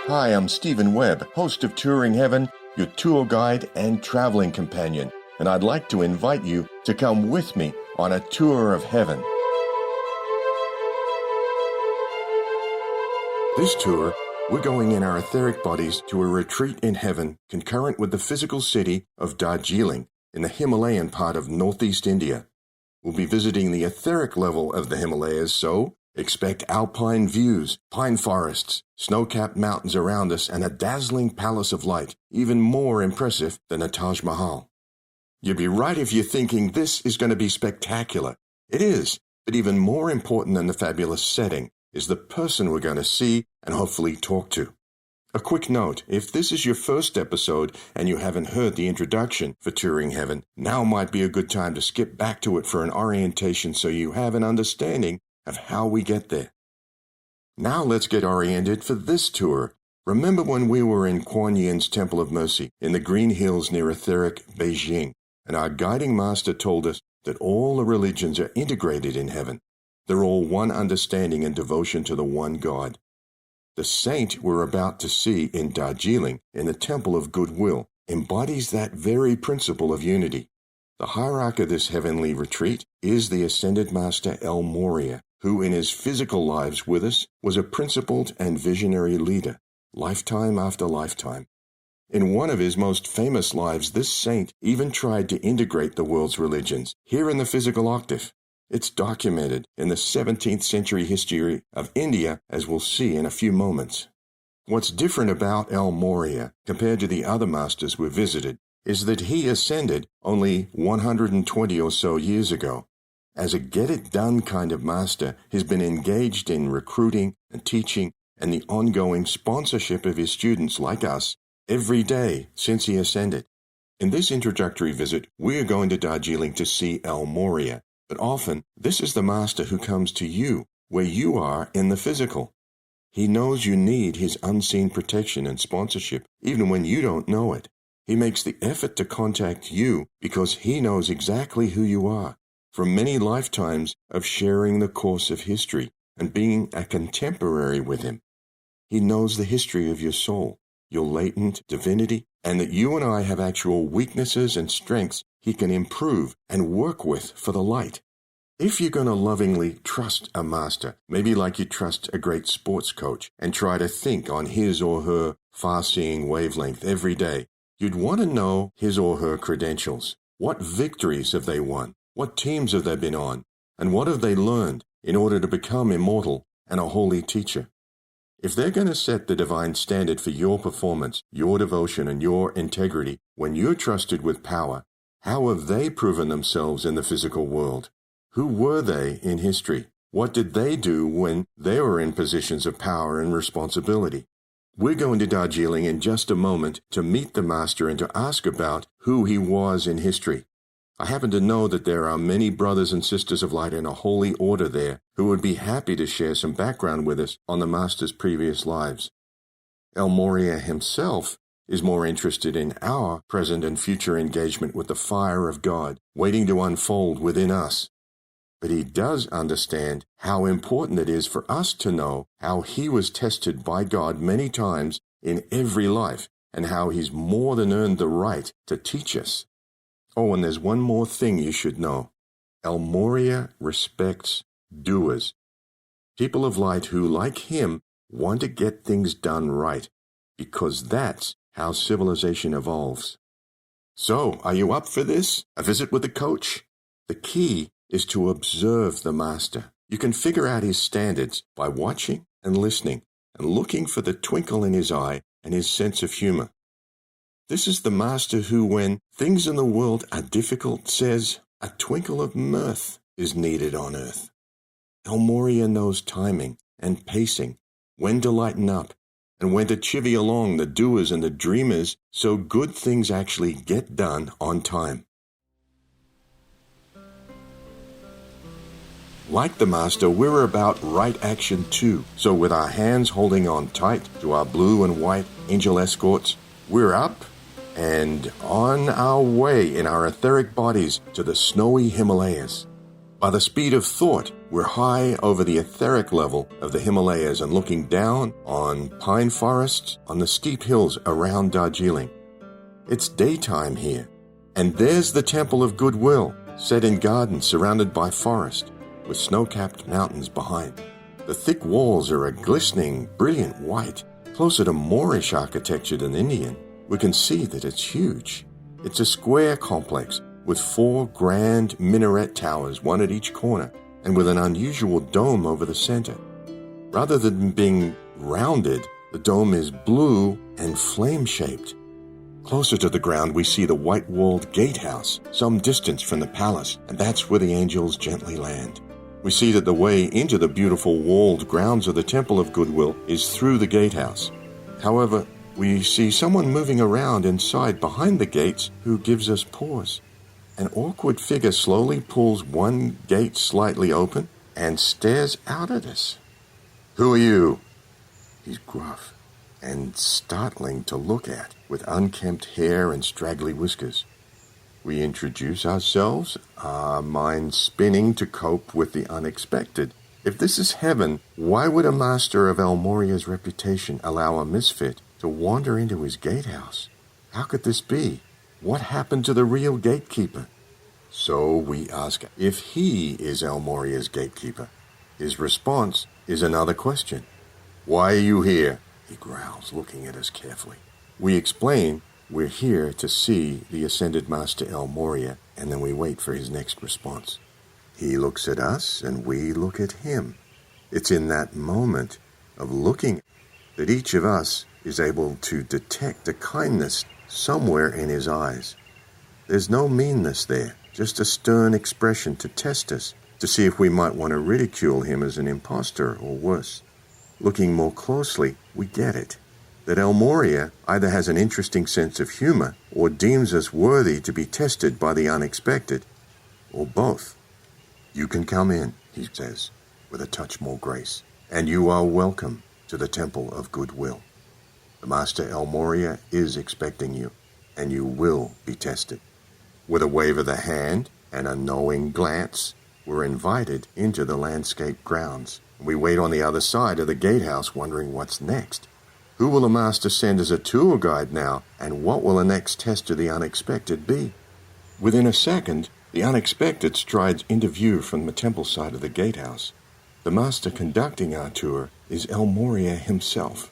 Hi, I'm Stephen Webb, host of Touring Heaven, your tour guide and traveling companion, and I'd like to invite you to come with me on a tour of heaven. This tour, we're going in our etheric bodies to a retreat in heaven concurrent with the physical city of Darjeeling in the Himalayan part of northeast India. We'll be visiting the etheric level of the Himalayas, so expect alpine views, pine forests, snow-capped mountains around us, and a dazzling palace of light, even more impressive than a Taj Mahal. You'd be right if you're thinking this is going to be spectacular. It is, but even more important than the fabulous setting is the person we're going to see and hopefully talk to. A quick note, if this is your first episode and you haven't heard the introduction for Touring Heaven, now might be a good time to skip back to it for an orientation so you have an understanding of how we get there. Now let's get oriented for this tour. Remember when we were in Kuan Yin's Temple of Mercy in the Green Hills near etheric Beijing, and our guiding master told us that all the religions are integrated in heaven. They're all one understanding and devotion to the one God. The saint we're about to see in Darjeeling, in the Temple of Goodwill, embodies that very principle of unity. The hierarch of this heavenly retreat is the Ascended Master El Morya, who in his physical lives with us was a principled and visionary leader, lifetime after lifetime. In one of his most famous lives, this saint even tried to integrate the world's religions, here in the physical octave. It's documented in the 17th century history of India, as we'll see in a few moments. What's different about El Morya, compared to the other masters we've visited, is that he ascended only 120 or so years ago. As a get-it-done kind of master, he's been engaged in recruiting and teaching and the ongoing sponsorship of his students like us every day since he ascended. In this introductory visit, we are going to Darjeeling to see El Morya. But often, this is the master who comes to you, where you are in the physical. He knows you need his unseen protection and sponsorship, even when you don't know it. He makes the effort to contact you because he knows exactly who you are, from many lifetimes of sharing the course of history and being a contemporary with him. He knows the history of your soul, your latent divinity, and that you and I have actual weaknesses and strengths he can improve and work with for the light. If you're going to lovingly trust a master, maybe like you trust a great sports coach, and try to think on his or her far-seeing wavelength every day, you'd want to know his or her credentials. What victories have they won? What teams have they been on? And what have they learned in order to become immortal and a holy teacher? If they're going to set the divine standard for your performance, your devotion, and your integrity when you're trusted with power, how have they proven themselves in the physical world? Who were they in history? What did they do when they were in positions of power and responsibility? We're going to Darjeeling in just a moment to meet the master and to ask about who he was in history. I happen to know that there are many brothers and sisters of light in a holy order there who would be happy to share some background with us on the master's previous lives. El Morya himself is more interested in our present and future engagement with the fire of God, waiting to unfold within us. But he does understand how important it is for us to know how he was tested by God many times in every life, and how he's more than earned the right to teach us. Oh, and there's one more thing you should know. El Morya respects doers. People of light who, like him, want to get things done right, because that's how civilization evolves. So, are you up for this? A visit with the coach? The key is to observe the master. You can figure out his standards by watching and listening and looking for the twinkle in his eye and his sense of humor. This is the master who, when things in the world are difficult, says, a twinkle of mirth is needed on earth. El Morya knows timing and pacing, when to lighten up, and when to chivvy along the doers and the dreamers so good things actually get done on time. Like the master, we're about right action too. So with our hands holding on tight to our blue and white angel escorts, we're up and on our way in our etheric bodies to the snowy Himalayas. By the speed of thought, We're high over the etheric level of the Himalayas and looking down on pine forests on the steep hills around Darjeeling. It's daytime here, and there's the Temple of Goodwill, set in gardens surrounded by forest, with snow-capped mountains behind. The thick walls are a glistening, brilliant white. Closer to Moorish architecture than Indian, we can see that it's huge. It's a square complex with 4 grand minaret towers, one at each corner, and with an unusual dome over the center. Rather than being rounded, the dome is blue and flame-shaped. Closer to the ground, we see the white-walled gatehouse, some distance from the palace, and that's where the angels gently land. We see that the way into the beautiful walled grounds of the Temple of Goodwill is through the gatehouse. However, we see someone moving around inside behind the gates who gives us pause. An awkward figure slowly pulls one gate slightly open and stares out at us. "Who are you?" He's gruff and startling to look at, with unkempt hair and straggly whiskers. We introduce ourselves, our minds spinning to cope with the unexpected. If this is heaven, why would a master of El Morya's reputation allow a misfit to wander into his gatehouse? How could this be? What happened to the real gatekeeper? So we ask if he is El Morya's gatekeeper. His response is another question. "Why are you here?" he growls, looking at us carefully. We explain we're here to see the Ascended Master El Morya, and then we wait for his next response. He looks at us, and we look at him. It's in that moment of looking that each of us is able to detect a kindness somewhere in his eyes. There's no meanness there, just a stern expression to test us, to see if we might want to ridicule him as an impostor or worse. Looking more closely, we get it. That El Morya either has an interesting sense of humor or deems us worthy to be tested by the unexpected, or both. "You can come in," he says, with a touch more grace, "and you are welcome to the Temple of Goodwill. The Master El Morya is expecting you, and you will be tested." With a wave of the hand and a knowing glance, we're invited into the landscape grounds. We wait on the other side of the gatehouse, wondering what's next. Who will the master send as a tour guide now, and what will the next test of the unexpected be? Within a second, the unexpected strides into view from the temple side of the gatehouse. The master conducting our tour is El Morya himself.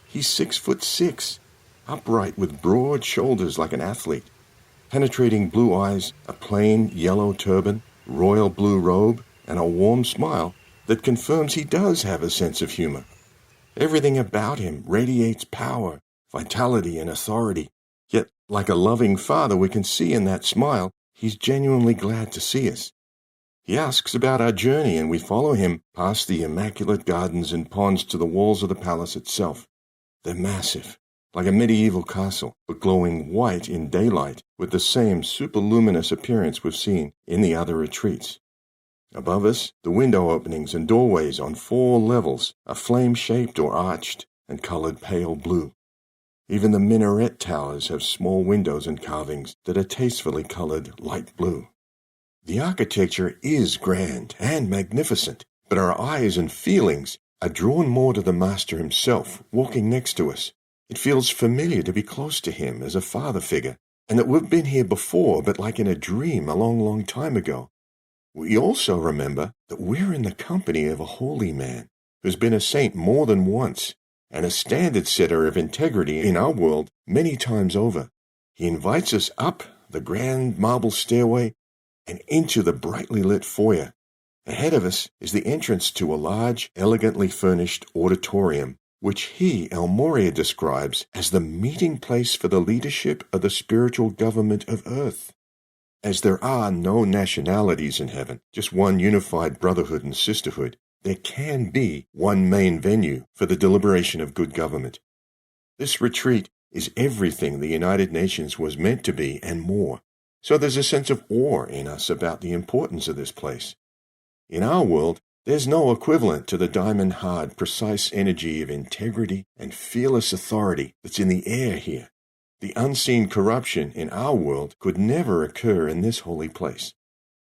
He's 6'6", upright with broad shoulders like an athlete, penetrating blue eyes, a plain yellow turban, royal blue robe, and a warm smile that confirms he does have a sense of humor. Everything about him radiates power, vitality, and authority. Yet, like a loving father, we can see in that smile he's genuinely glad to see us. He asks about our journey, and we follow him past the immaculate gardens and ponds to the walls of the palace itself. They're massive, like a medieval castle, but glowing white in daylight with the same superluminous appearance we've seen in the other retreats. Above us, the window openings and doorways on 4 levels are flame-shaped or arched and colored pale blue. Even the minaret towers have small windows and carvings that are tastefully colored light blue. The architecture is grand and magnificent, but our eyes and feelings are drawn more to the master himself, walking next to us. It feels familiar to be close to him as a father figure, and that we've been here before, but like in a dream a long, long time ago. We also remember that we're in the company of a holy man who's been a saint more than once and a standard setter of integrity in our world many times over. He invites us up the grand marble stairway and into the brightly lit foyer. Ahead of us is the entrance to a large, elegantly furnished auditorium, which he, El Morya, describes as the meeting place for the leadership of the spiritual government of Earth. As there are no nationalities in heaven, just one unified brotherhood and sisterhood, there can be one main venue for the deliberation of good government. This retreat is everything the United Nations was meant to be and more, so there's a sense of awe in us about the importance of this place. In our world, there's no equivalent to the diamond-hard, precise energy of integrity and fearless authority that's in the air here. The unseen corruption in our world could never occur in this holy place.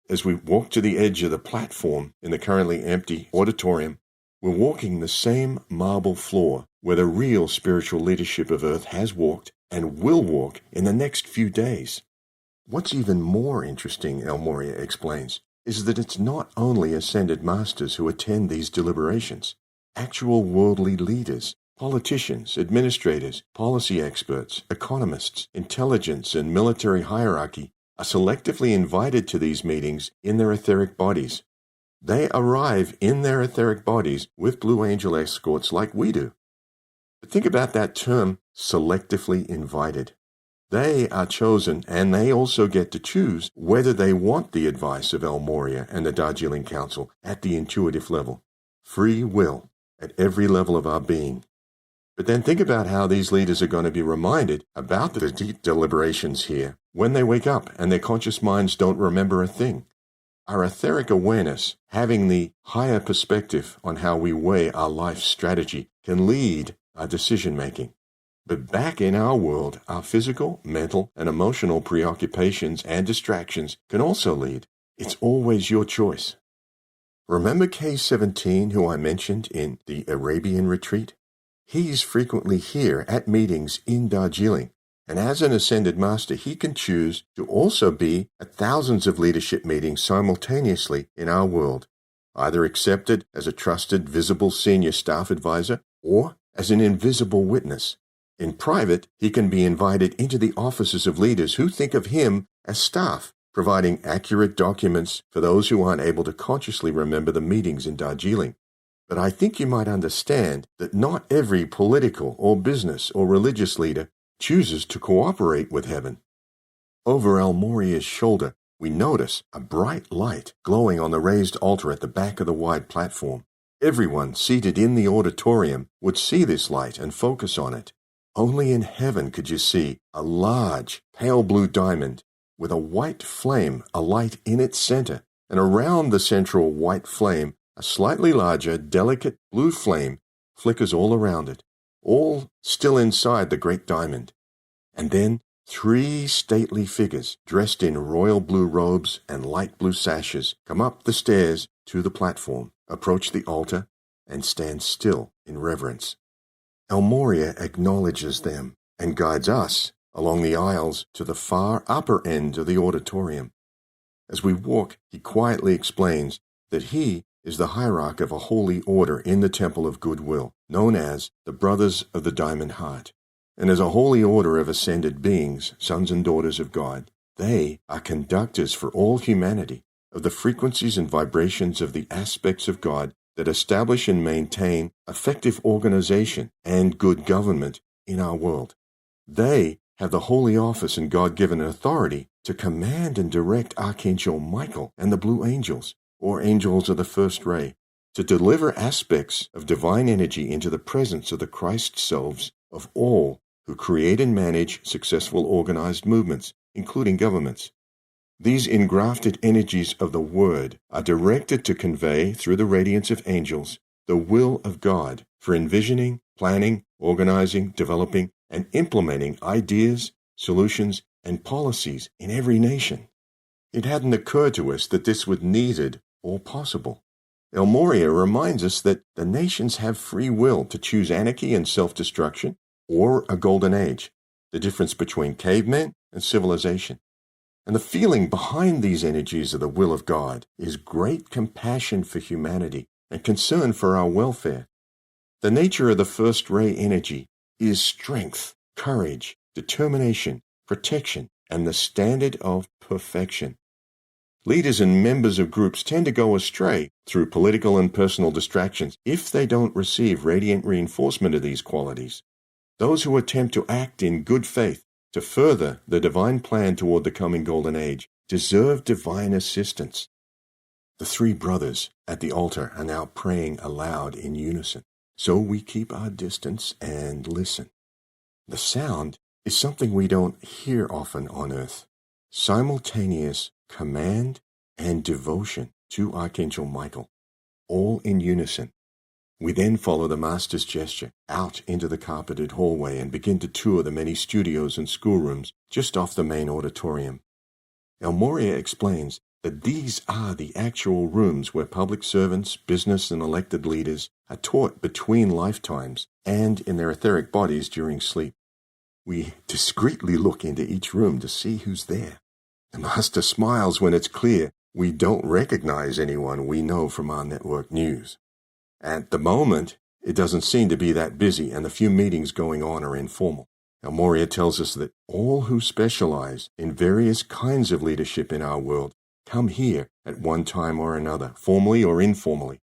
As we walk to the edge of the platform in the currently empty auditorium, we're walking the same marble floor where the real spiritual leadership of Earth has walked and will walk in the next few days. What's even more interesting, El Morya explains, is that it's not only ascended masters who attend these deliberations. Actual worldly leaders, politicians, administrators, policy experts, economists, intelligence, and military hierarchy are selectively invited to these meetings in their etheric bodies. They arrive in their etheric bodies with Blue Angel escorts like we do. But think about that term, selectively invited. They are chosen, and they also get to choose whether they want the advice of El Morya and the Darjeeling Council at the intuitive level. Free will at every level of our being. But then think about how these leaders are going to be reminded about the deep deliberations here when they wake up and their conscious minds don't remember a thing. Our etheric awareness, having the higher perspective on how we weigh our life strategy, can lead our decision-making. But back in our world, our physical, mental, and emotional preoccupations and distractions can also lead. It's always your choice. Remember K-17, who I mentioned in the Arabian retreat? He's frequently here at meetings in Darjeeling, and as an ascended master, he can choose to also be at thousands of leadership meetings simultaneously in our world, either accepted as a trusted, visible senior staff advisor or as an invisible witness. In private, he can be invited into the offices of leaders who think of him as staff, providing accurate documents for those who aren't able to consciously remember the meetings in Darjeeling. But I think you might understand that not every political or business or religious leader chooses to cooperate with heaven. Over El Morya's shoulder, we notice a bright light glowing on the raised altar at the back of the wide platform. Everyone seated in the auditorium would see this light and focus on it. Only in heaven could you see a large, pale blue diamond with a white flame alight in its center, and around the central white flame, a slightly larger, delicate blue flame flickers all around it, all still inside the great diamond. And then 3 stately figures, dressed in royal blue robes and light blue sashes, come up the stairs to the platform, approach the altar, and stand still in reverence. El Morya acknowledges them and guides us along the aisles to the far upper end of the auditorium. As we walk, he quietly explains that he is the hierarch of a holy order in the Temple of Goodwill, known as the Brothers of the Diamond Heart. And as a holy order of ascended beings, sons and daughters of God, they are conductors for all humanity of the frequencies and vibrations of the aspects of God that establish and maintain effective organization and good government in our world. They have the holy office and God-given authority to command and direct Archangel Michael and the Blue Angels, or angels of the first ray, to deliver aspects of divine energy into the presence of the Christ selves of all who create and manage successful organized movements, including governments. These engrafted energies of the Word are directed to convey, through the radiance of angels, the will of God for envisioning, planning, organizing, developing, and implementing ideas, solutions, and policies in every nation. It hadn't occurred to us that this was needed or possible. El Morya reminds us that the nations have free will to choose anarchy and self-destruction or a golden age, the difference between cavemen and civilization. And the feeling behind these energies of the will of God is great compassion for humanity and concern for our welfare. The nature of the first ray energy is strength, courage, determination, protection, and the standard of perfection. Leaders and members of groups tend to go astray through political and personal distractions if they don't receive radiant reinforcement of these qualities. Those who attempt to act in good faith to further the divine plan toward the coming golden age deserve divine assistance. The 3 brothers at the altar are now praying aloud in unison, so we keep our distance and listen. The sound is something we don't hear often on earth. Simultaneous command and devotion to Archangel Michael, all in unison. We then follow the Master's gesture out into the carpeted hallway and begin to tour the many studios and schoolrooms just off the main auditorium. El Morya explains that these are the actual rooms where public servants, business, and elected leaders are taught between lifetimes and in their etheric bodies during sleep. We discreetly look into each room to see who's there. The master smiles when it's clear we don't recognize anyone we know from our network news. At the moment, it doesn't seem to be that busy, and the few meetings going on are informal. Now, Morya tells us that all who specialize in various kinds of leadership in our world come here at one time or another, formally or informally.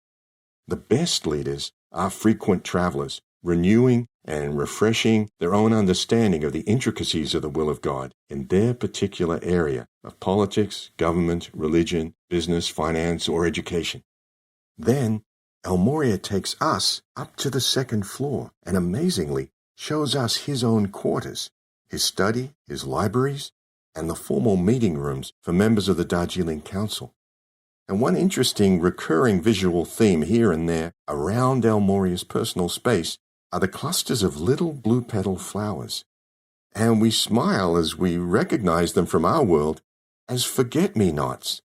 The best leaders are frequent travelers, renewing and refreshing their own understanding of the intricacies of the will of God in their particular area of politics, government, religion, business, finance, or education. Then, El Morya takes us up to the second floor and amazingly shows us his own quarters, his study, his libraries, and the formal meeting rooms for members of the Darjeeling Council. And one interesting recurring visual theme here and there around El Morya's personal space are the clusters of little blue petal flowers. And we smile as we recognize them from our world as forget-me-nots.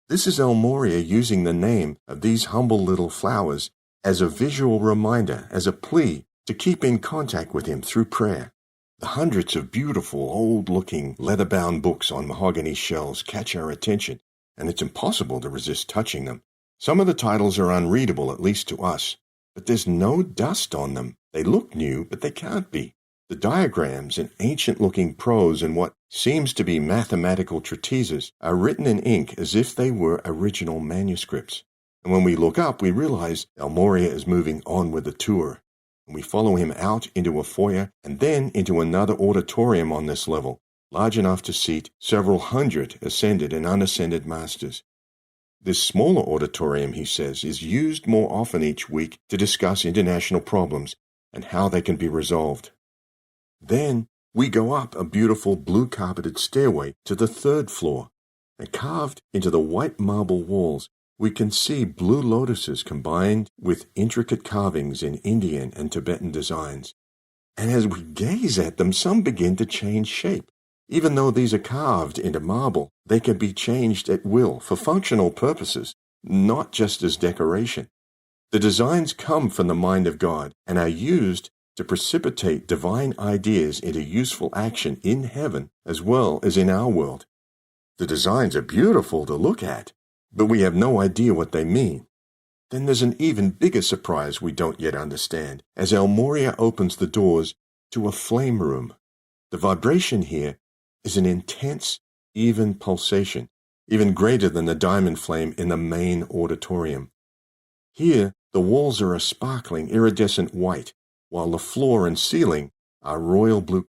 This is El Morya using the name of these humble little flowers as a visual reminder, as a plea to keep in contact with him through prayer. The hundreds of beautiful, old-looking, leather-bound books on mahogany shelves catch our attention, and it's impossible to resist touching them. Some of the titles are unreadable, at least to us, but there's no dust on them. They look new, but they can't be. The diagrams and ancient-looking prose and what seems to be mathematical treatises are written in ink as if they were original manuscripts. And when we look up, we realize El Morya is moving on with the tour. And we follow him out into a foyer and then into another auditorium on this level, large enough to seat several hundred ascended and unascended masters. This smaller auditorium, he says, is used more often each week to discuss international problems and how they can be resolved. Then we go up a beautiful blue-carpeted stairway to the third floor, and carved into the white marble walls, we can see blue lotuses combined with intricate carvings in Indian and Tibetan designs. And as we gaze at them, some begin to change shape. Even though these are carved into marble, they can be changed at will for functional purposes, not just as decoration. The designs come from the mind of God and are used to precipitate divine ideas into useful action in heaven as well as in our world. The designs are beautiful to look at, but we have no idea what they mean. Then there's an even bigger surprise we don't yet understand as El Morya opens the doors to a flame room. The vibration here is an intense, even pulsation, even greater than the diamond flame in the main auditorium. Here, the walls are a sparkling, iridescent white, while the floor and ceiling are royal blue.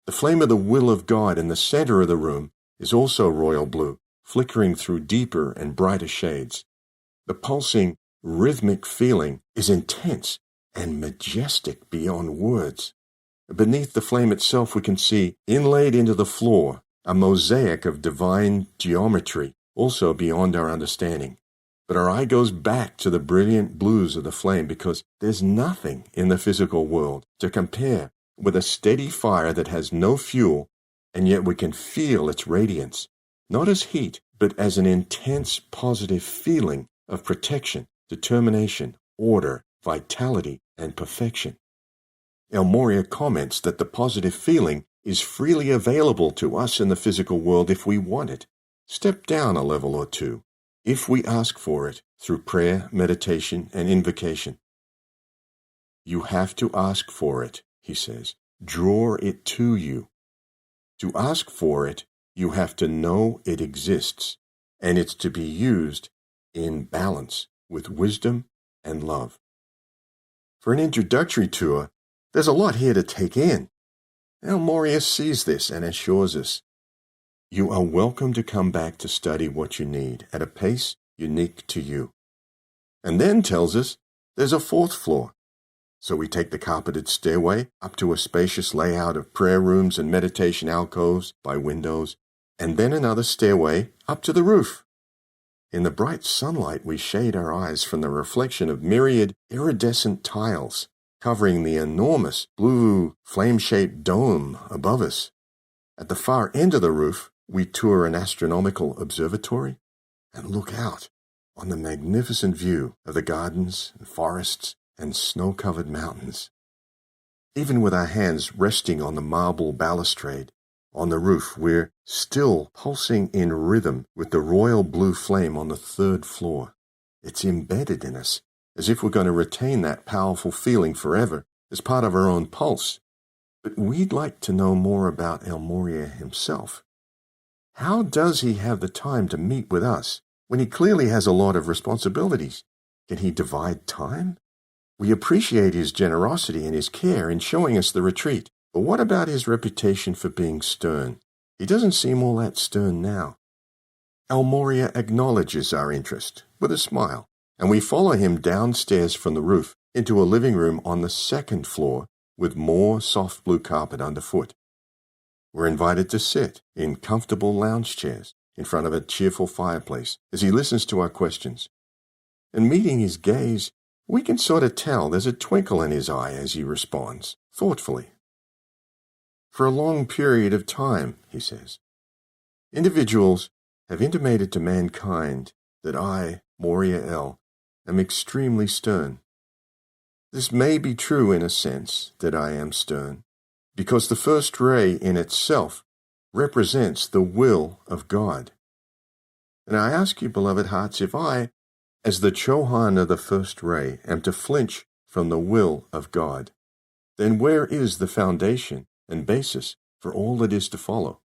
The flame of the will of God in the center of the room is also royal blue, flickering through deeper and brighter shades. The pulsing, rhythmic feeling is intense and majestic beyond words. Beneath the flame itself we can see, inlaid into the floor, a mosaic of divine geometry, also beyond our understanding. But our eye goes back to the brilliant blues of the flame because there's nothing in the physical world to compare with a steady fire that has no fuel, and yet we can feel its radiance, not as heat, but as an intense positive feeling of protection, determination, order, vitality, and perfection. El Morya comments that the positive feeling is freely available to us in the physical world if we want it. Step down a level or two, if we ask for it through prayer, meditation, and invocation. You have to ask for it, he says. Draw it to you. To ask for it, you have to know it exists, and it's to be used in balance with wisdom and love. For an introductory tour, there's a lot here to take in. El Morya sees this and assures us, you are welcome to come back to study what you need at a pace unique to you. And then tells us there's a fourth floor. So we take the carpeted stairway up to a spacious layout of prayer rooms and meditation alcoves by windows, and then another stairway up to the roof. In the bright sunlight, we shade our eyes from the reflection of myriad iridescent tiles covering the enormous blue flame-shaped dome above us. At the far end of the roof, We tour an astronomical observatory and look out on the magnificent view of the gardens and forests and snow-covered mountains. Even with our hands resting on the marble balustrade on the roof, we're still pulsing in rhythm with the royal blue flame on the 3rd floor. It's embedded in us, as if we're going to retain that powerful feeling forever as part of our own pulse. But we'd like to know more about El Morya himself. How does he have the time to meet with us when he clearly has a lot of responsibilities? Can he divide time? We appreciate his generosity and his care in showing us the retreat, but what about his reputation for being stern? He doesn't seem all that stern now. El Morya acknowledges our interest with a smile, and we follow him downstairs from the roof into a living room on the 2nd floor with more soft blue carpet underfoot. We're invited to sit in comfortable lounge chairs in front of a cheerful fireplace as he listens to our questions. And meeting his gaze, we can sort of tell there's a twinkle in his eye as he responds, thoughtfully. For a long period of time, he says, individuals have intimated to mankind that I, Morya El, am extremely stern. This may be true in a sense that I am stern, because the first ray in itself represents the will of God. And I ask you, beloved hearts, if I, as the Chohan of the first ray, am to flinch from the will of God, then where is the foundation and basis for all that is to follow?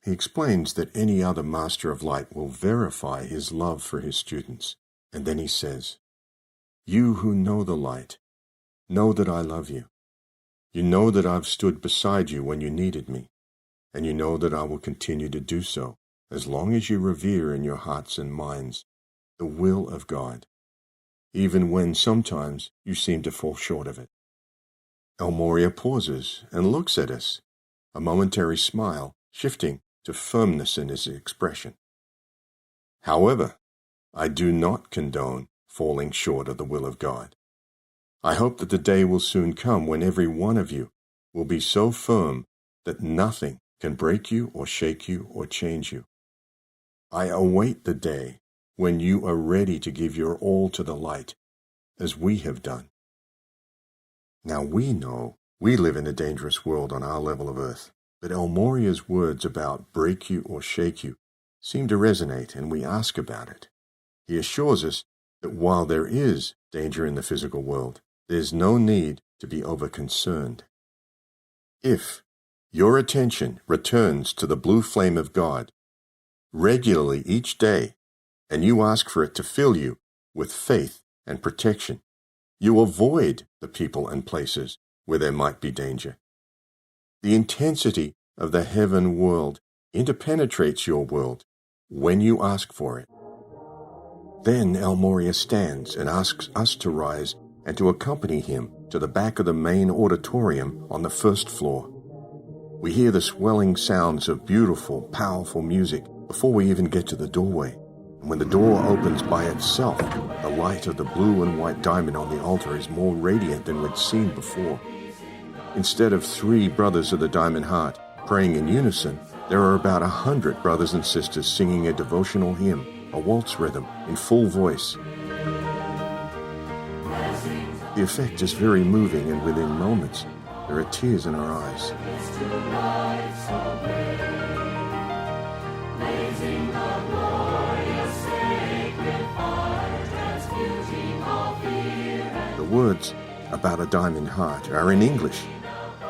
He explains that any other master of light will verify his love for his students, and then he says, "You who know the light, know that I love you. You know that I've stood beside you when you needed me, and you know that I will continue to do so as long as you revere in your hearts and minds the will of God, even when sometimes you seem to fall short of it." El Morya pauses and looks at us, a momentary smile shifting to firmness in his expression. "However, I do not condone falling short of the will of God. I hope that the day will soon come when every one of you will be so firm that nothing can break you or shake you or change you. I await the day when you are ready to give your all to the light, as we have done." Now we know we live in a dangerous world on our level of earth, but El Morya's words about break you or shake you seem to resonate, and we ask about it. He assures us that while there is danger in the physical world, there's no need to be over-concerned. If your attention returns to the blue flame of God regularly each day, and you ask for it to fill you with faith and protection, you avoid the people and places where there might be danger. The intensity of the heaven world interpenetrates your world when you ask for it. Then El Morya stands and asks us to rise and to accompany him to the back of the main auditorium on the 1st floor. We hear the swelling sounds of beautiful, powerful music before we even get to the doorway. And when the door opens by itself, the light of the blue and white diamond on the altar is more radiant than we'd seen before. Instead of 3 brothers of the Diamond Heart praying in unison, there are about 100 brothers and sisters singing a devotional hymn, a waltz rhythm, in full voice. The effect is very moving, and within moments, there are tears in our eyes. The words about a diamond heart are in English,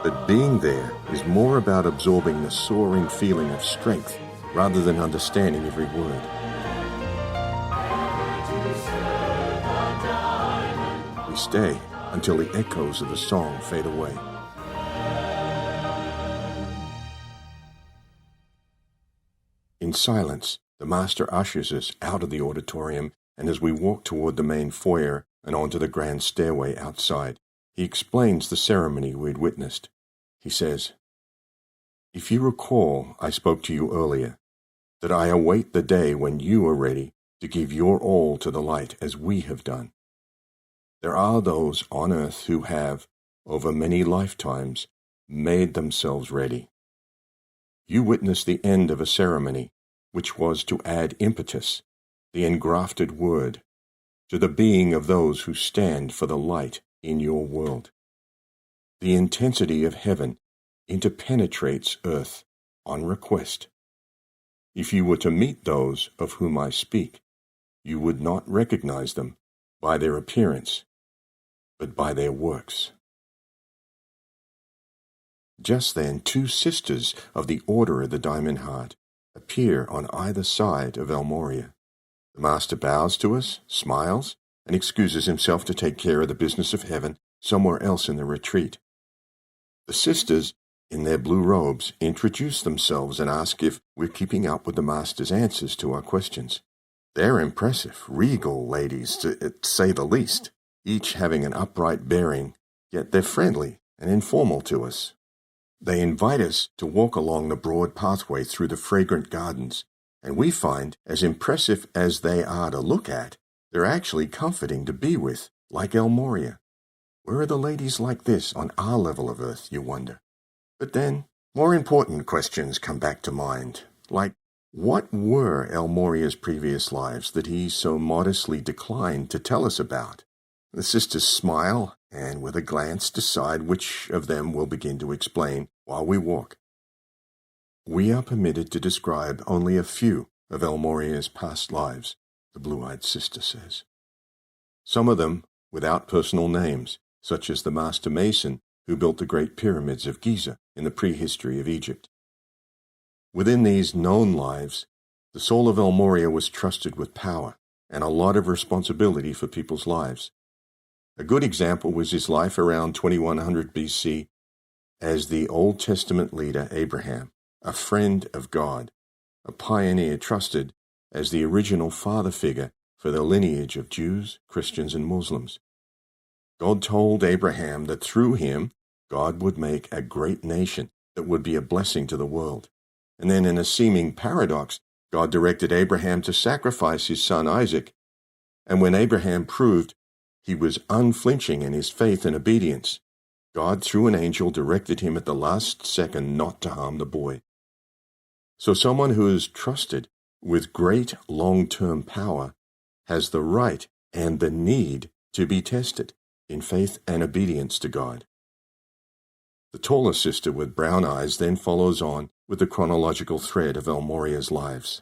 but being there is more about absorbing the soaring feeling of strength rather than understanding every word. We stay until the echoes of the song fade away. In silence, the Master ushers us out of the auditorium, and as we walk toward the main foyer and onto the grand stairway outside, he explains the ceremony we'd witnessed. He says, "If you recall, I spoke to you earlier, that I await the day when you are ready to give your all to the light as we have done. There are those on earth who have, over many lifetimes, made themselves ready. You witnessed the end of a ceremony, which was to add impetus, the engrafted word, to the being of those who stand for the light in your world. The intensity of heaven interpenetrates earth on request. If you were to meet those of whom I speak, you would not recognize them by their appearance, but by their works. Just then 2 sisters of the Order of the Diamond Heart appear on either side of El Morya. The master bows to us, smiles, and excuses himself to take care of the business of heaven somewhere else in the retreat. The sisters, in their blue robes, introduce themselves and ask if we're keeping up with the master's answers to our questions. They're impressive, regal ladies, to say the least, each having an upright bearing, yet they're friendly and informal to us. They invite us to walk along the broad pathway through the fragrant gardens, and we find, as impressive as they are to look at, they're actually comforting to be with, like El Morya. Where are the ladies like this on our level of earth, you wonder? But then, more important questions come back to mind, like, what were El Morya's previous lives that he so modestly declined to tell us about? The sisters smile, and with a glance decide which of them will begin to explain while we walk. We are permitted to describe only a few of El Morya's past lives, the blue-eyed sister says. Some of them without personal names, such as the master mason who built the great pyramids of Giza in the prehistory of Egypt. Within these known lives, the soul of El Morya was trusted with power and a lot of responsibility for people's lives. A good example was his life around 2100 BC as the Old Testament leader Abraham, a friend of God, a pioneer trusted as the original father figure for the lineage of Jews, Christians, and Muslims. God told Abraham that through him, God would make a great nation that would be a blessing to the world. And then in a seeming paradox, God directed Abraham to sacrifice his son Isaac. And when Abraham proved he was unflinching in his faith and obedience, God, through an angel, directed him at the last second not to harm the boy. So someone who is trusted with great long-term power has the right and the need to be tested in faith and obedience to God. The taller sister with brown eyes then follows on with the chronological thread of El Morya's lives.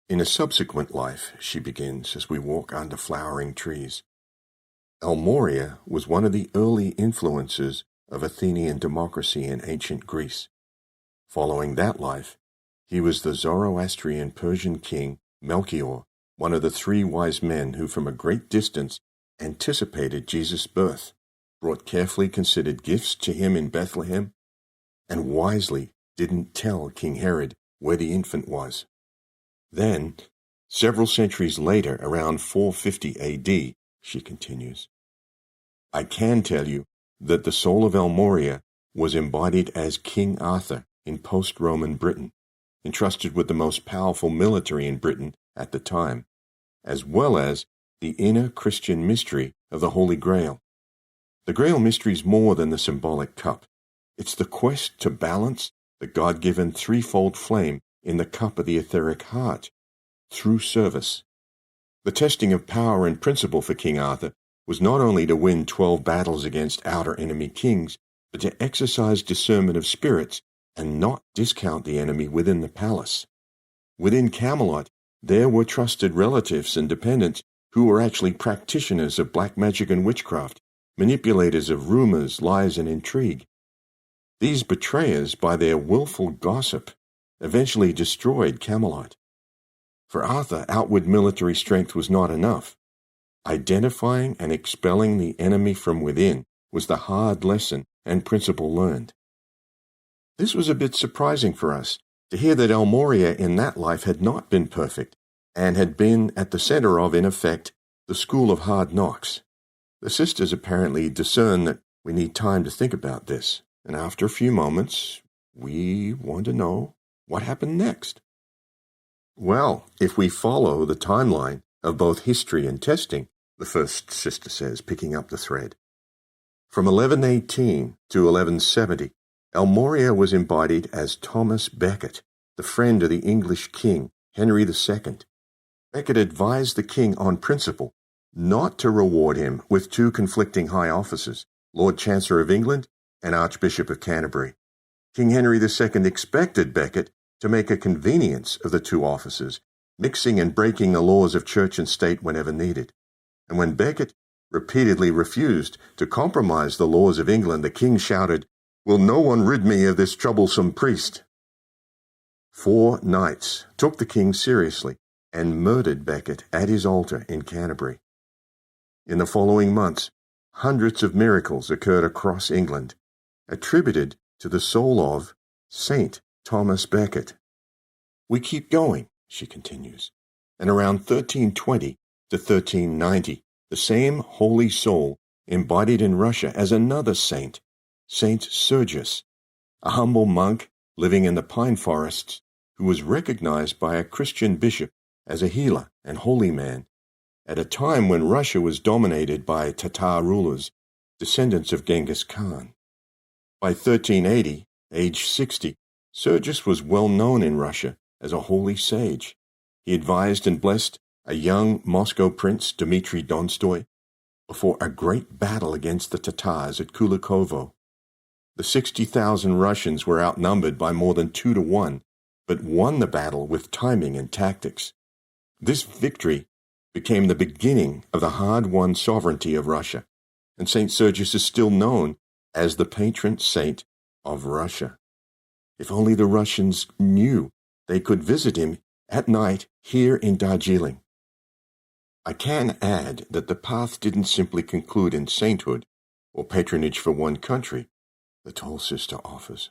In a subsequent life, she begins as we walk under flowering trees. El Morya was one of the early influences of Athenian democracy in ancient Greece. Following that life, he was the Zoroastrian Persian king Melchior, one of the 3 wise men who from a great distance anticipated Jesus' birth, brought carefully considered gifts to him in Bethlehem, and wisely didn't tell King Herod where the infant was. Then, several centuries later, around 450 AD, she continues, I can tell you that the soul of El Morya was embodied as King Arthur in post-Roman Britain, entrusted with the most powerful military in Britain at the time, as well as the inner Christian mystery of the Holy Grail. The Grail mystery is more than the symbolic cup. It's the quest to balance the God-given threefold flame in the cup of the etheric heart, through service. The testing of power and principle for King Arthur was not only to win 12 battles against outer enemy kings, but to exercise discernment of spirits and not discount the enemy within the palace. Within Camelot, there were trusted relatives and dependents who were actually practitioners of black magic and witchcraft, manipulators of rumors, lies, and intrigue. These betrayers, by their willful gossip, eventually destroyed Camelot. For Arthur, outward military strength was not enough. Identifying and expelling the enemy from within was the hard lesson and principle learned. This was a bit surprising for us, to hear that El Morya in that life had not been perfect, and had been at the center of, in effect, the school of hard knocks. The sisters apparently discern that we need time to think about this, and after a few moments, we want to know what happened next. Well, if we follow the timeline of both history and testing, the first sister says, picking up the thread. From 1118 to 1170, Morya was embodied as Thomas Becket, the friend of the English king, Henry II. Becket advised the king on principle not to reward him with two conflicting high offices, Lord Chancellor of England and Archbishop of Canterbury. King Henry II expected Becket to make a convenience of the two offices, mixing and breaking the laws of church and state whenever needed. And when Becket repeatedly refused to compromise the laws of England, the king shouted, "Will no one rid me of this troublesome priest?" 4 knights took the king seriously and murdered Becket at his altar in Canterbury. In the following months, hundreds of miracles occurred across England, attributed to the soul of Saint Thomas Becket. We keep going, she continues, and around 1320 to 1390, the same holy soul embodied in Russia as another saint, Saint Sergius, a humble monk living in the pine forests who was recognized by a Christian bishop as a healer and holy man at a time when Russia was dominated by Tatar rulers, descendants of Genghis Khan. By 1380, aged 60, Sergius was well known in Russia as a holy sage. He advised and blessed a young Moscow prince, Dmitry Donskoy, before a great battle against the Tatars at Kulikovo. The 60,000 Russians were outnumbered by more than 2 to 1, but won the battle with timing and tactics. This victory became the beginning of the hard-won sovereignty of Russia, and St. Sergius is still known as the patron saint of Russia. If only the Russians knew they could visit him at night here in Darjeeling. I can add that the path didn't simply conclude in sainthood or patronage for one country, the Tall Sister offers.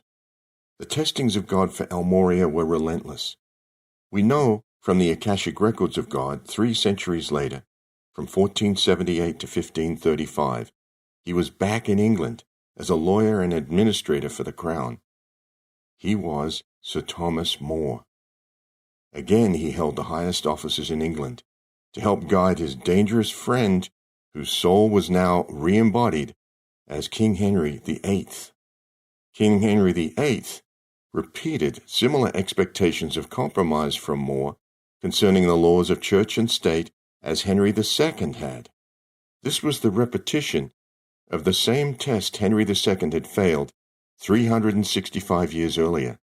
The testings of God for Morya were relentless. We know from the Akashic records of God 3 centuries later, from 1478 to 1535, he was back in England as a lawyer and administrator for the crown. He was Sir Thomas More. Again, he held the highest offices in England to help guide his dangerous friend, whose soul was now re-embodied as King Henry VIII. King Henry VIII repeated similar expectations of compromise from More concerning the laws of church and state as Henry II had. This was the repetition of the same test Henry II had failed 365 years earlier.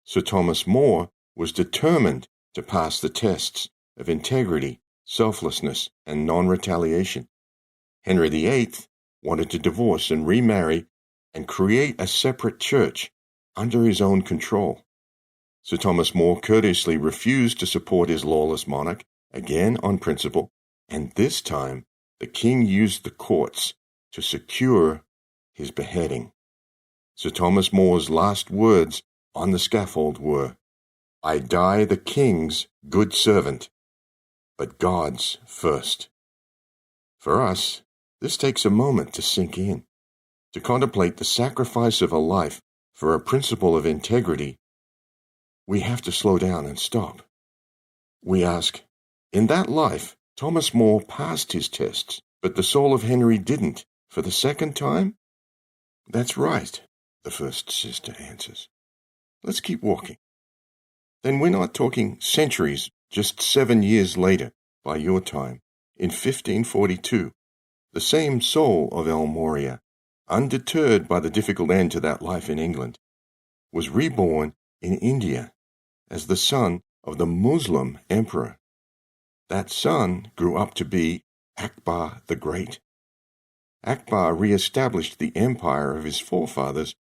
Sir Thomas More was determined to pass the tests of integrity, selflessness, and non-retaliation. Henry VIII wanted to divorce and remarry and create a separate church under his own control. Sir Thomas More courteously refused to support his lawless monarch, again on principle, and this time the king used the courts to secure his beheading. Sir Thomas More's last words on the scaffold were, "I die the king's good servant, but God's first." For us, this takes a moment to sink in, to contemplate the sacrifice of a life for a principle of integrity. We have to slow down and stop. We ask, in that life, Thomas More passed his tests, but the soul of Henry didn't. For the second time? That's right, the first sister answers. Let's keep walking. Then we're not talking centuries, just 7 years later, by your time, in 1542, the same soul of Morya, undeterred by the difficult end to that life in England, was reborn in India as the son of the Muslim emperor. That son grew up to be Akbar the Great. Akbar re-established the empire of his forefathers,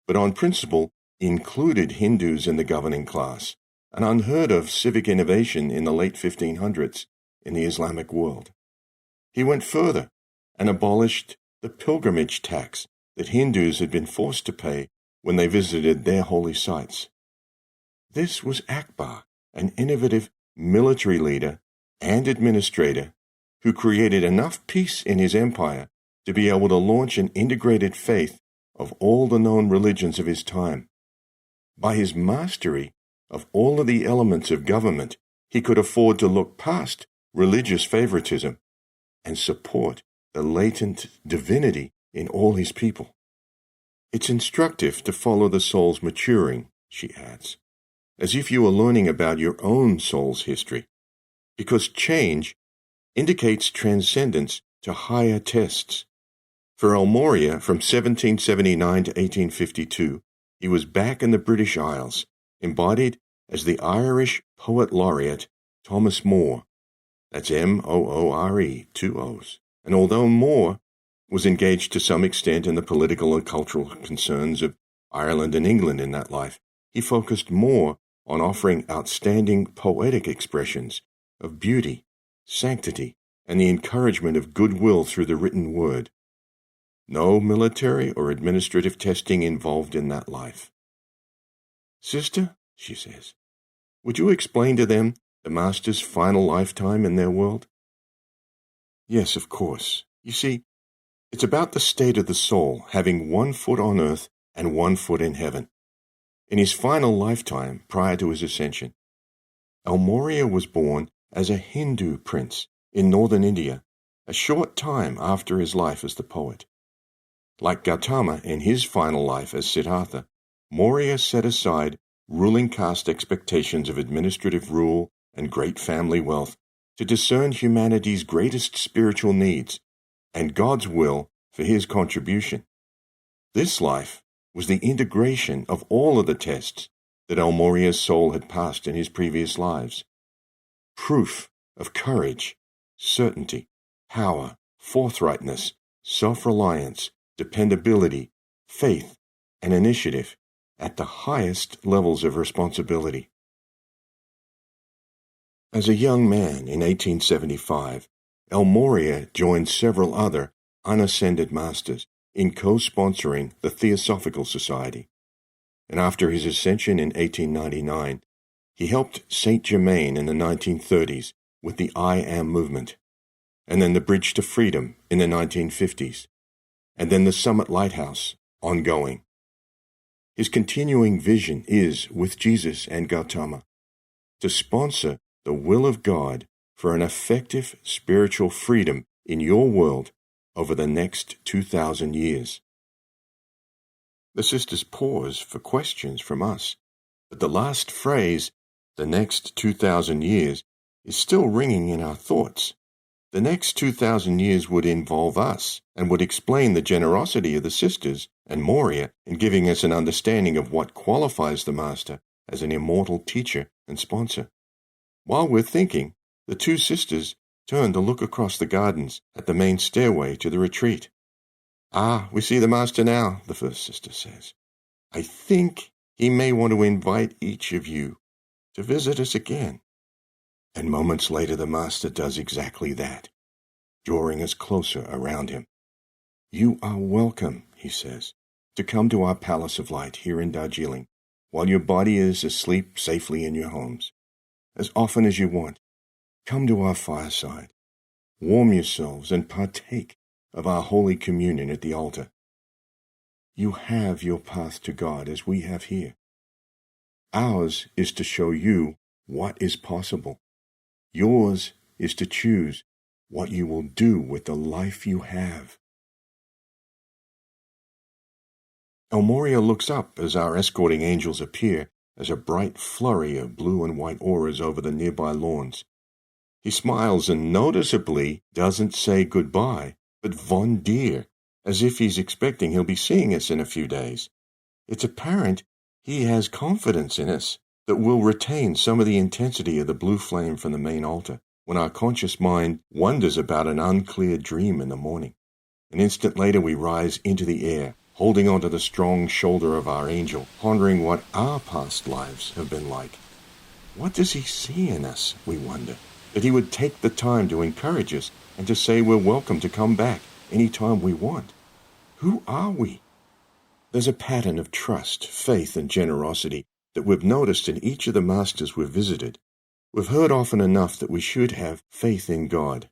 but on principle included Hindus in the governing class, an unheard-of civic innovation in the late 1500s in the Islamic world. He went further and abolished the pilgrimage tax that Hindus had been forced to pay when they visited their holy sites. This was Akbar, an innovative military leader and administrator who created enough peace in his empire to be able to launch an integrated faith of all the known religions of his time. By his mastery of all of the elements of government, he could afford to look past religious favoritism and support the latent divinity in all his people. It's instructive to follow the soul's maturing, she adds, as if you were learning about your own soul's history, because change indicates transcendence to higher tests. For Morya, from 1779 to 1852, he was back in the British Isles, embodied as the Irish poet laureate Thomas More. That's Moore, 2 O's. And although More was engaged to some extent in the political and cultural concerns of Ireland and England in that life, he focused more on offering outstanding poetic expressions of beauty, sanctity, and the encouragement of goodwill through the written word. No military or administrative testing involved in that life. Sister, she says, would you explain to them the Master's final lifetime in their world? Yes, of course. You see, it's about the state of the soul having 1 foot on earth and 1 foot in heaven. In his final lifetime, prior to his ascension, Morya was born as a Hindu prince in northern India, a short time after his life as the poet. Like Gautama in his final life as Siddhartha, Morya set aside ruling caste expectations of administrative rule and great family wealth to discern humanity's greatest spiritual needs and God's will for his contribution. This life was the integration of all of the tests that Morya's soul had passed in his previous lives. Proof of courage, certainty, power, forthrightness, self-reliance, dependability, faith, and initiative at the highest levels of responsibility. As a young man in 1875, Morya joined several other unascended masters in co-sponsoring the Theosophical Society, and after his ascension in 1899, he helped Saint Germain in the 1930s with the I Am movement, and then the Bridge to Freedom in the 1950s, and then the Summit Lighthouse, ongoing. His continuing vision is, with Jesus and Gautama, to sponsor the will of God for an effective spiritual freedom in your world over the next 2,000 years. The sisters pause for questions from us, but the last phrase, the next 2,000 years, is still ringing in our thoughts. The next 2,000 years would involve us and would explain the generosity of the sisters and Morya in giving us an understanding of what qualifies the Master as an immortal teacher and sponsor. While we're thinking, the two sisters turn to look across the gardens at the main stairway to the retreat. Ah, we see the Master now, the first sister says. I think he may want to invite each of you to visit us again. And moments later the Master does exactly that, drawing us closer around him. You are welcome, he says, to come to our Palace of Light here in Darjeeling, while your body is asleep safely in your homes. As often as you want, come to our fireside, warm yourselves and partake of our Holy Communion at the altar. You have your path to God as we have here. Ours is to show you what is possible. Yours is to choose what you will do with the life you have. Morya looks up as our escorting angels appear as a bright flurry of blue and white auras over the nearby lawns. He smiles and noticeably doesn't say goodbye, but von dir, as if he's expecting he'll be seeing us in a few days. It's apparent he has confidence in us that we'll retain some of the intensity of the blue flame from the main altar when our conscious mind wonders about an unclear dream in the morning. An instant later we rise into the air, holding onto the strong shoulder of our angel, pondering what our past lives have been like. What does he see in us, we wonder, that he would take the time to encourage us and to say we're welcome to come back any time we want? Who are we? There's a pattern of trust, faith, and generosity that we've noticed in each of the masters we've visited. We've heard often enough that we should have faith in God.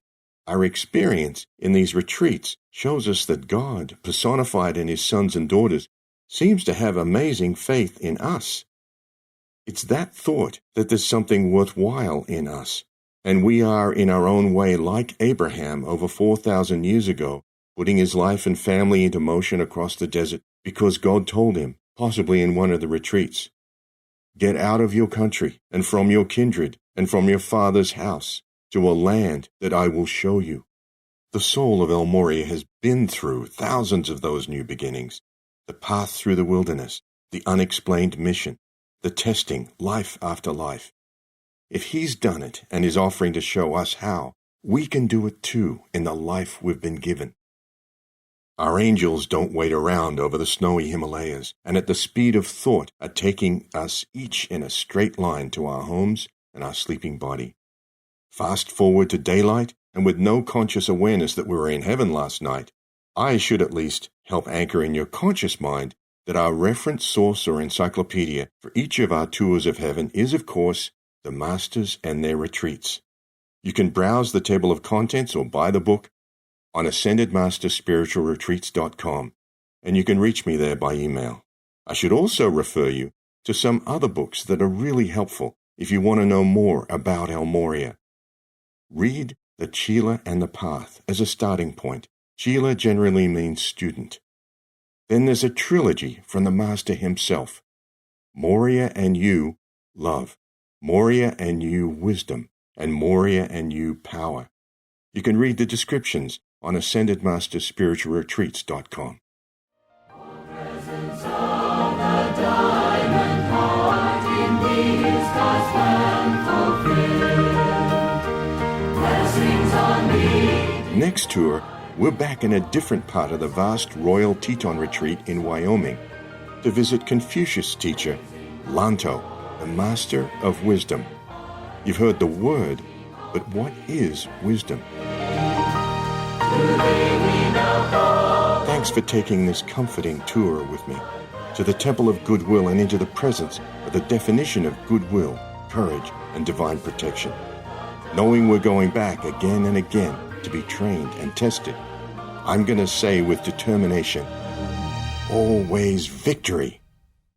Our experience in these retreats shows us that God, personified in his sons and daughters, seems to have amazing faith in us. It's that thought that there's something worthwhile in us, and we are in our own way like Abraham over 4,000 years ago, putting his life and family into motion across the desert because God told him, possibly in one of the retreats, "Get out of your country and from your kindred and from your father's house to a land that I will show you." The soul of El Morya has been through thousands of those new beginnings, the path through the wilderness, the unexplained mission, the testing, life after life. If he's done it and is offering to show us how, we can do it too in the life we've been given. Our angels don't wait around over the snowy Himalayas, and at the speed of thought are taking us each in a straight line to our homes and our sleeping body. Fast forward to daylight, and with no conscious awareness that we were in heaven last night, I should at least help anchor in your conscious mind that our reference source or encyclopedia for each of our tours of heaven is, of course, the Masters and their retreats. You can browse the table of contents or buy the book on AscendedMasterSpiritualRetreats.com, and you can reach me there by email. I should also refer you to some other books that are really helpful if you want to know more about El Morya. Read The Chila and the Path as a starting point. Chila generally means student. Then there's a trilogy from the Master himself. Morya and You, Love. Morya and You, Wisdom. And Morya and You, Power. You can read the descriptions on AscendedMasterSpiritualRetreats.com. Next tour, we're back in a different part of the vast Royal Teton Retreat in Wyoming to visit Confucius teacher Lanto, the Master of Wisdom. You've heard the word, but what is wisdom? Thanks for taking this comforting tour with me to the Temple of Goodwill and into the presence of the definition of goodwill, courage, and divine protection. Knowing we're going back again and again to be trained and tested, I'm going to say with determination, always victory.